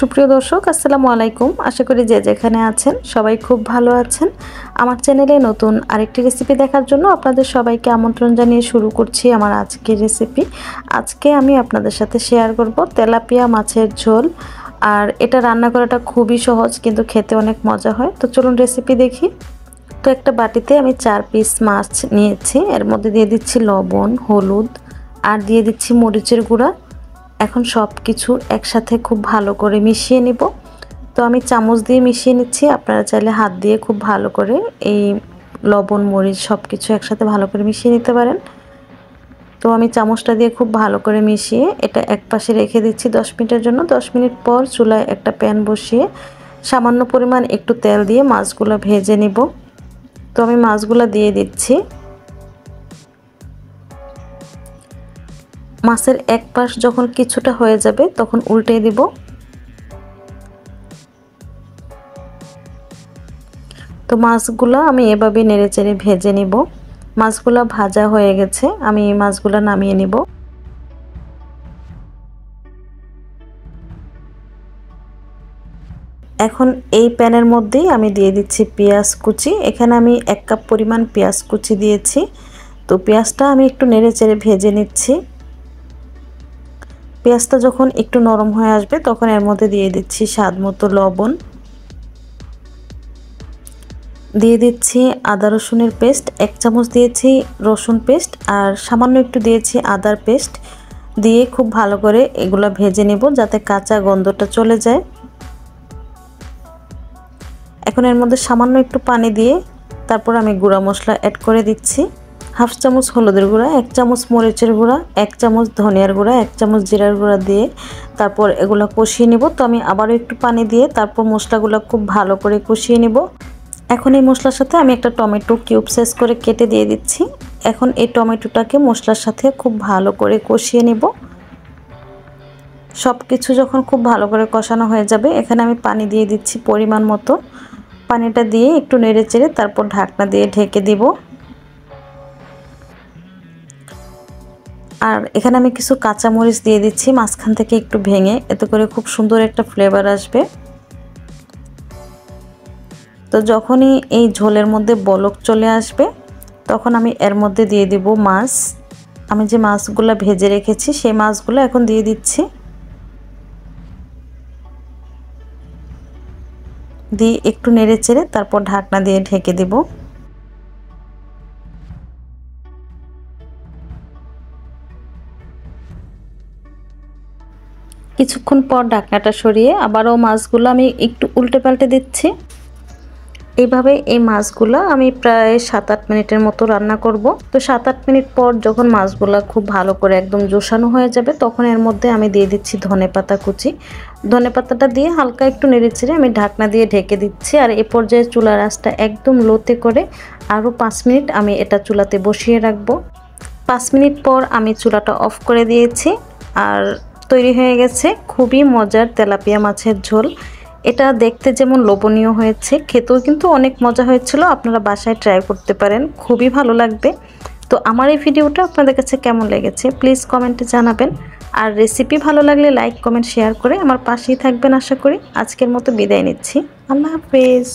সুপ্রিয় দর্শক আসসালামু আলাইকুম। আশা করি যে যেখানে আছেন সবাই খুব ভালো আছেন। আমার চ্যানেলে নতুন আরেকটি রেসিপি দেখার জন্য আপনাদের সবাইকে আমন্ত্রণ জানিয়ে শুরু করছি আমার আজকের রেসিপি। আজকে আমি আপনাদের সাথে শেয়ার করব তেলাপিয়া মাছের ঝোল। আর এটা রান্না করাটা খুবই সহজ, কিন্তু খেতে অনেক মজা হয়। তো চলুন রেসিপি দেখি। তো একটা বাটিতে আমি 4 পিস মাছ নিয়েছি। এর মধ্যে দিয়ে দিচ্ছি লবণ, হলুদ আর দিয়ে দিচ্ছি মরিচের গুঁড়া। এখন সব কিছু একসাথে খুব ভালো করে মিশিয়ে নিব। তো আমি চামচ দিয়ে মিশিয়ে নিচ্ছি, আপনারা চাইলে হাত দিয়ে খুব ভালো করে এই লবণ মরিচ সব কিছু একসাথে ভালো করে মিশিয়ে নিতে পারেন। তো আমি চামচটা দিয়ে খুব ভালো করে মিশিয়ে এটা একপাশে রেখে দিচ্ছি 10 মিনিটের জন্য। 10 মিনিট পর চুলায় একটা প্যান বসিয়ে সামান্য পরিমাণ একটু তেল দিয়ে মাছগুলো ভেজে নিব। তো আমি মাছগুলো দিয়ে দিচ্ছি। মাছের এক পাশ যখন কিছুটা হয়ে যাবে তখন উল্টে দিব। তো মাছগুলো আমি এভাবে নেড়েচেড়ে ভেজে নিব। মাছগুলো ভাজা হয়ে গেছে, আমি মাছগুলো নামিয়ে নিব। এখন এই প্যানের মধ্যেই আমি দিয়ে দিচ্ছি পেঁয়াজ কুচি। এখানে আমি 1 কাপ পরিমাণ পেঁয়াজ কুচি দিয়েছি। তো পেঁয়াজটা আমি একটু নেড়েচেড়ে ভেজে নিচ্ছি। পেঁয়াজটা যখন একটু নরম হয়ে আসবে তখন এর মধ্যে দিয়ে দিচ্ছি স্বাদ মতো লবণ, দিয়ে দিচ্ছি আদা রসুনের পেস্ট 1 চামচ দিয়েছি, রসুন পেস্ট আর সামান্য একটু দিয়েছি আদার পেস্ট দিয়ে খুব ভালো করে এগুলো ভেজে নেব যাতে কাঁচা গন্ধটা চলে যায়। এখন এর মধ্যে সামান্য একটু পানি দিয়ে তারপর আমি গুঁড়া মশলা অ্যাড করে দিচ্ছি। 1/2 চামচ হলুদের গুঁড়া, 1 চামচ মরিচের গুঁড়া, 1 চামচ ধনিয়ার গুঁড়া, 1 চামচ জিরার গুঁড়া দিয়ে তারপর এগুলো কষিয়ে নেব। তো আমি আবারও একটু পানি দিয়ে তারপর মশলাগুলো খুব ভালো করে কষিয়ে নেব। এখন এই মশলার সাথে আমি একটা টমেটো কিউব সাইজ করে কেটে দিয়ে দিচ্ছি। এখন এই টমেটোটাকে মশলার সাথে খুব ভালো করে কষিয়ে নেব। সব কিছু যখন খুব ভালো করে কষানো হয়ে যাবে এখানে আমি পানি দিয়ে দিচ্ছি পরিমাণ মতো। পানিটা দিয়ে একটু নেড়েচেড়ে তারপর ঢাকনা দিয়ে ঢেকে দিব। আর এখানে আমি কিছু কাঁচামরিচ দিয়ে দিচ্ছি মাঝখান থেকে একটু ভেঙে, এতে করে খুব সুন্দর একটা ফ্লেভার আসবে। তো যখনই এই ঝোলের মধ্যে বলক চলে আসবে তখন আমি এর মধ্যে দিয়ে দিব মাছ। আমি যে মাছগুলো ভেজে রেখেছি সেই মাছগুলো এখন দিয়ে দিচ্ছি। দিয়ে একটু নেড়েচেড়ে তারপর ঢাকনা দিয়ে ঢেকে দিব। কিছুক্ষণ পর ঢাকনাটা সরিয়ে আবারও মাছগুলো আমি একটু উল্টে পাল্টে দিচ্ছি। এইভাবে এই মাছগুলো আমি প্রায় 7-8 মিনিটের মতো রান্না করব। তো 7-8 মিনিট পর যখন মাছগুলো খুব ভালো করে একদম জোসানো হয়ে যাবে তখন এর মধ্যে আমি দিয়ে দিচ্ছি ধনেপাতা কুচি। ধনেপাতাটা দিয়ে হালকা একটু নেড়েচেড়ে আমি ঢাকনা দিয়ে ঢেকে দিচ্ছি। আর এই পর্যায়ে চুলার আঁচটা একদম লোতে করে আরও 5 মিনিট আমি এটা চুলাতে বসিয়ে রাখবো। 5 মিনিট পর আমি চুলাটা অফ করে দিয়েছি আর তৈরি হয়ে গেছে খুবই মজার তেলাপিয়া মাছের ঝোল। এটা দেখতে যেমন লোভনীয় হয়েছে, খেতেও কিন্তু অনেক মজা হয়েছিল। আপনারা বাসায় ট্রাই করতে পারেন, খুবই ভালো লাগবে। তো আমার এই ভিডিওটা আপনাদের কাছে কেমন লেগেছে প্লিজ কমেন্টে জানাবেন। আর রেসিপি ভালো লাগলে লাইক কমেন্ট শেয়ার করে আমার পাশেই থাকবেন আশা করি। আজকের মতো বিদায় নিচ্ছি, আল্লাহ হাফেজ।